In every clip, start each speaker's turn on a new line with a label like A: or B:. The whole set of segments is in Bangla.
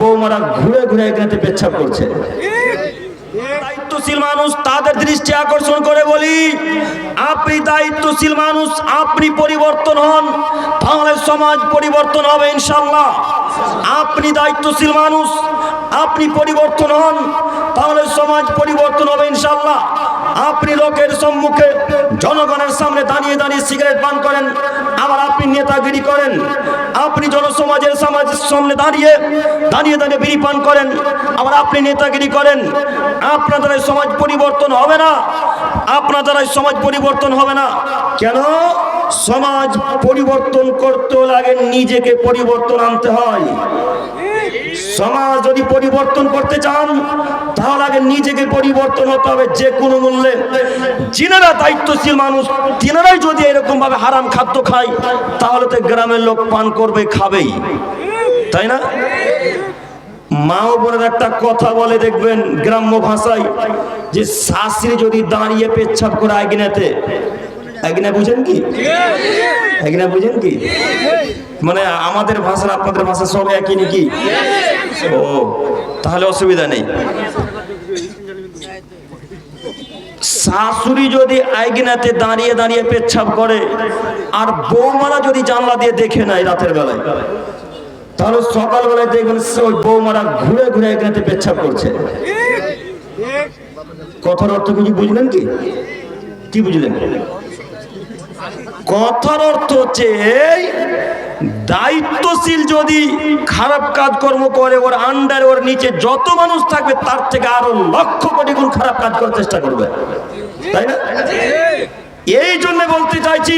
A: বৌমারা ঘুরে ঘুরে এখানে পেচ্ছাপ করছে। দায়িত্বশীল মানুষ তাদের দৃষ্টি আকর্ষণ করে বলি, আপনি দায়িত্বশীল মানুষ, আপনি পরিবর্তন হন, তাহলে সমাজ পরিবর্তন হবে ইনশাআল্লাহ। আপনি দায়িত্বশীল মানুষ, আপনি পরিবর্তন হন, তাহলে সমাজ পরিবর্তন হবে ইনশাআল্লাহ। আপনি লোকের সম্মুখে জনগণের সামনে দাঁড়িয়ে দাঁড়িয়ে সিগারেট পান করেন, আবার আপনি নেতাগিরি করেন। আপনি জনসমাজের সামনে দাঁড়িয়ে দাঁড়িয়ে দাঁড়িয়ে বিড়ি পান করেন, আবার আপনি নেতাগিরি করেন। আপনার দ্বারা সমাজ পরিবর্তন হবে না, আপনার দ্বারা সমাজ পরিবর্তন হবে না। কেন? সমাজ পরিবর্তন করতে লাগে নিজেকে পরিবর্তন আনতে হয়। সমাজ যদি পরিবর্তন করতে চান তাহলে আগে নিজেকে পরিবর্তন হতে হবে যে কোনো মূল্যে। যিনারা দায়িত্বশীল মানুষ তিনারাই যদি এরকম ভাবে হারাম খাদ্য খায় তাহলে তো গ্রামের লোক পান করবে, খাবেই, তাই না? মা ও বোনের একটা কথা বলে দেখবেন গ্রাম্য ভাষায়, যে শাশুড়ি যদি দাঁড়িয়ে পেচ্ছাপ করে আইগিনাতে, আইগিনা বুঝেন কি? আইগিনা বুঝেন কি? মানে আমাদের ভাষা আপনাদের ভাষা সব একই নাকি? ও, তাহলে অসুবিধা নেই। শাশুড়ি যদি আইগিনাতে দাঁড়িয়ে দাঁড়িয়ে পেচ্ছাপ করে আর বৌমারা যদি জানলা দিয়ে দেখে নেয় রাতের বেলায়, তাহলে সকালবেলায় দেখবেন ওই বৌমারা ঘুরে ঘুরে আইগিনাতে পেচ্ছাপ করছে। কথার অর্থ কিছু বুঝলেন কি? কি বুঝলেন? কথার অর্থ হচ্ছে দায়িত্বশীল যদি খারাপ কাজকর্ম করে, ওর আন্ডারে ওর নিচে যত মানুষ থাকবে তার থেকে আরো লক্ষ কোটি গুণ খারাপ কাজ করার চেষ্টা করবে, তাই না? এই জন্য বলতে চাইছি,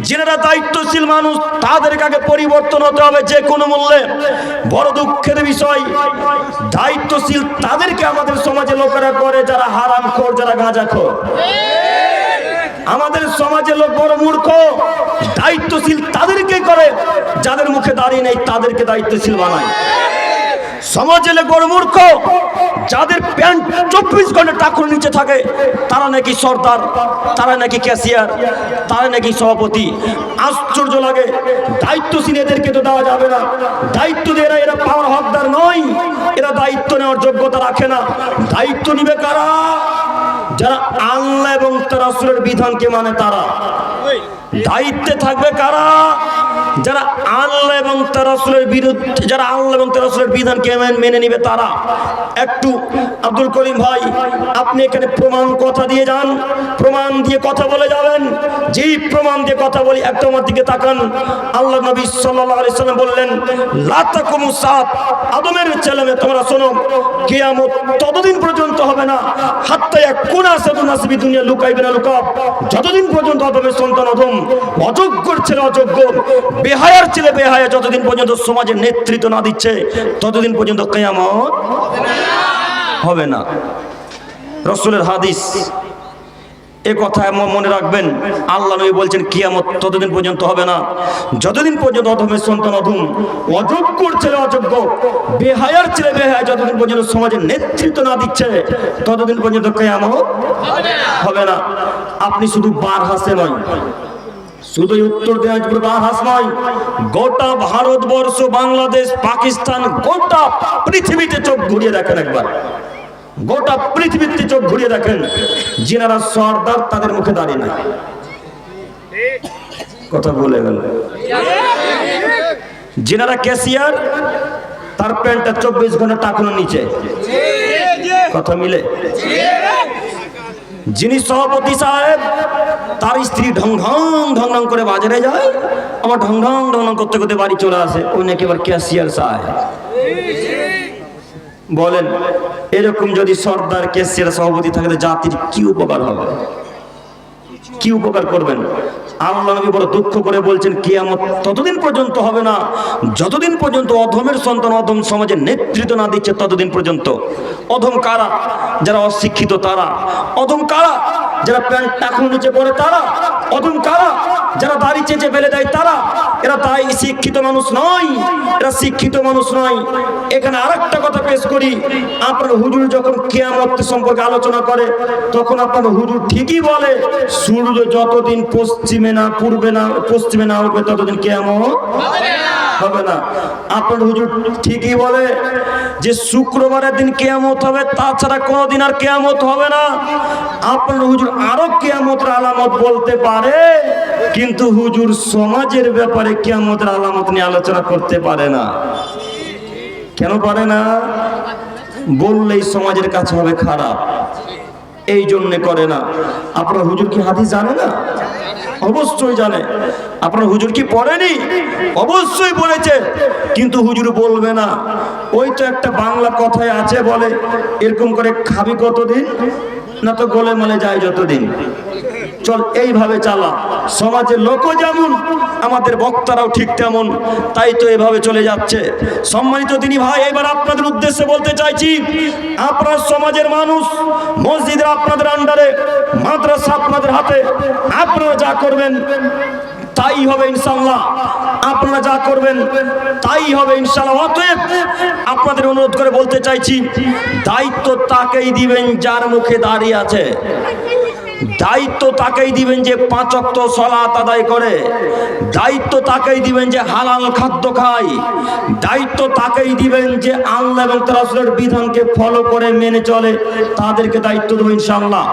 A: যারা দায়িত্বশীল মানুষ তাদের আগে পরিবর্তন হতে হবে যে কোনো মূল্যে। বড় দুঃখের বিষয়, দায়িত্বশীল তাদেরকে আমাদের সমাজে লোকেরা করে যারা হারামখোর, যারা গাঁজাখোর। আমাদের সমাজের লোক বড় মূর্খ। দায়িত্বশীল তাদেরকে করে যাদের মুখে দাঁড়িয়ে নেই, তাদেরকে দায়িত্বশীল বানায়। সমাজের লোক বড় মূর্খ, যাদের প্যান্ট 24 ঘন্টা টাকুর নিচে থাকে তারা নাকি সর্দার, তারা নাকি ক্যাশিয়ার, তারা নাকি সভাপতি। আশ্চর্য লাগে। দায়িত্বশীল এদেরকে তো দেওয়া যাবে না, দায়িত্ব দিয়ে এরা পাওয়ার হকদার নয়, এরা দায়িত্ব নেওয়ার যোগ্যতা রাখে না। দায়িত্ব নিবে কারা? যারা আল্লাহ এবং তার রাসূলের বিধানকে মানে তারা। দায়িত্বে থাকবে কারা? যারা আল্লাহ এবং তার রাসূলের বিরুদ্ধে, যারা আল্লাহ এবং তার রাসূলের বিধানকে মেনে নিবে তারা। একটু আব্দুল করিম ভাই, আপনি এখানে প্রমাণ কথা দিয়ে যান, প্রমাণ দিয়ে কথা বলে যাবেন। যেই প্রমাণ দিয়ে কথা বলি, একটু আমার দিকে তাকান। আল্লাহ নবী সাল্লাল্লাহু আলাইহি সাল্লাম বললেন, লা তাকুমু সাত, আদমের ছেলেমেয়ে তোমরা শোনো, কিয়ামত ততদিন পর্যন্ত হবে না হাত্তা ইয়াকুনা সাদুন নাসবি দুনিয়া লুকাইবেনা লুকাব, যতদিন পর্যন্ত আদমের সন্তান আদম, অযোগ্যর ছেলে অযোগ্য, বেহায়ার ছেলে বেহায়া যতদিন পর্যন্ত সমাজের নেতৃত্ব না দিচ্ছে ততদিন পর্যন্ত কিয়ামত হবে না। রাসূলের হাদিস, এ কথা মনে রাখবেন। আল্লাহ নবী বলছেন কিয়ামত ততদিন পর্যন্ত হবে না যতদিন পর্যন্ত অধমের সন্তান অধম, অযোগ্যর ছেলে অযোগ্য, বেহায়ার ছেলে বেহায়া যতদিন পর্যন্ত সমাজের নেতৃত্ব না দিচ্ছে ততদিন পর্যন্ত কিয়ামত হবে না। আপনি শুধু বারহাসে নয়, শুধু উত্তর দিনাজপুর বারহাস নয়, গোটা ভারতবর্ষ, বাংলাদেশ, পাকিস্তান, গোটা পৃথিবীতে চোখ ঘুরিয়ে দেখেন একবার। গোটা পৃথিবীতে চোখ ঘুরিয়ে দেখেন, যিনারা সর্দার তাদের মুখে দাঁড়িয়ে নাই। কথা বলে গেল। যিনারা ক্যাশিয়ার তার প্যান্টটা 24 ঘন্টা টাকুনোর নিচে। কথা মিলে? যিনি সভাপতি সাহেব তার স্ত্রী ঢং ঢং ঢং ঢং করে বাজারে যায়, আবার ঢং ঢং ঢং ঢং করতে করতে বাড়ি চলে আসে, ওই নাকি আবার ক্যাশিয়ার সাহেব। বলেন, এরকম যদি সর্দার ক্যাশিয়ার সভাপতি থাকে তো জাতির কি উপকার হবে? কি উপকার করবেন? আল্লাহ নবী বড় দুঃখ করে বলছেন কিয়ামত ততদিন পর্যন্ত হবে না যতদিন পর্যন্ত অধমের সন্তান অধম সমাজের নেতৃত্ব না দিচ্ছে ততদিন পর্যন্ত। অধম কারা? যারা অশিক্ষিত তারা। অধম কারা? যারা প্যান্ট টাকুর নিচে পড়ে তারা। অধম কারা? যারা দাড়ি চেঁচে ফেলে দেয় তারা। এরা তাই শিক্ষিত মানুষ নয়, এরা শিক্ষিত মানুষ নয়। এখানে আরেকটা কথা পেশ করি, আপনার হুজুর যখন কিয়ামত সম্পর্কে আলোচনা করে তখন আপনার হুজুর ঠিকই বলে সূর্য যতদিন পশ্চিমে না উঠবে ততদিন কিয়ামত হবে না। হবে না। আপনার হুজুর ঠিকই বলে যে শুক্রবারের দিন কিয়ামত হবে, তাছাড়া কোনোদিন আর কিয়ামত হবে না। আপনার হুজুর আরো কিয়ামতের আলামত বলতে পারে, কিন্তু হুজুর সমাজের ব্যাপারে কিয়ামতের আলামত নিয়ে আলোচনা করতে পারে না। কেন পারে না? বললেই সমাজের কাছে হবে খারাপ, এই জন্য করে না। আপনার হুজুর কি হাদিস জানে না? অবশ্যই জানে। আপনার হুজুর কি পড়েনি? অবশ্যই পড়েছে, কিন্তু হুজুর বলবে না। ওই তো একটা বাংলা কথায় আছে, বলে এরকম করে খাবি কতদিন, না তো গোলে মালে যায় যতদিন। চল এইভাবে চালা। সমাজের লোকও যেমন, আমাদের বক্তারাও ঠিক তেমন, তাই তো এভাবে চলে যাচ্ছে। সম্মানিত দিনী ভাই, এবার আপনাদের উদ্দেশ্যে বলতে চাইছি, আপনার সমাজের মানুষ, মসজিদের আপনাদের আন্ডারে, মাদ্রাসা আপনাদের হাতে, আপনারা যা করবেন তাই হবে ইনশাআল্লাহ। আপনারা যা করবেন তাই হবে ইনশাআল্লাহ। অতএব আপনাদের অনুরোধ করে বলতে চাইছি, দায়িত্ব তাকেই দিবেন যার মুখে দাঁড়িয়ে আছে। দায়িত্ব তাকেই দিবেন যে 5 ওয়াক্ত সালাত আদায় করে। দায়িত্ব তাকেই দিবেন যে হালাল খাদ্য খায়। দায়িত্ব তাকেই দিবেন যে আল্লাহ এবং তার রাসূলের বিধানকে ফলো করে মেনে চলে। তাদেরকে দায়িত্ব দেব ইনশাআল্লাহ।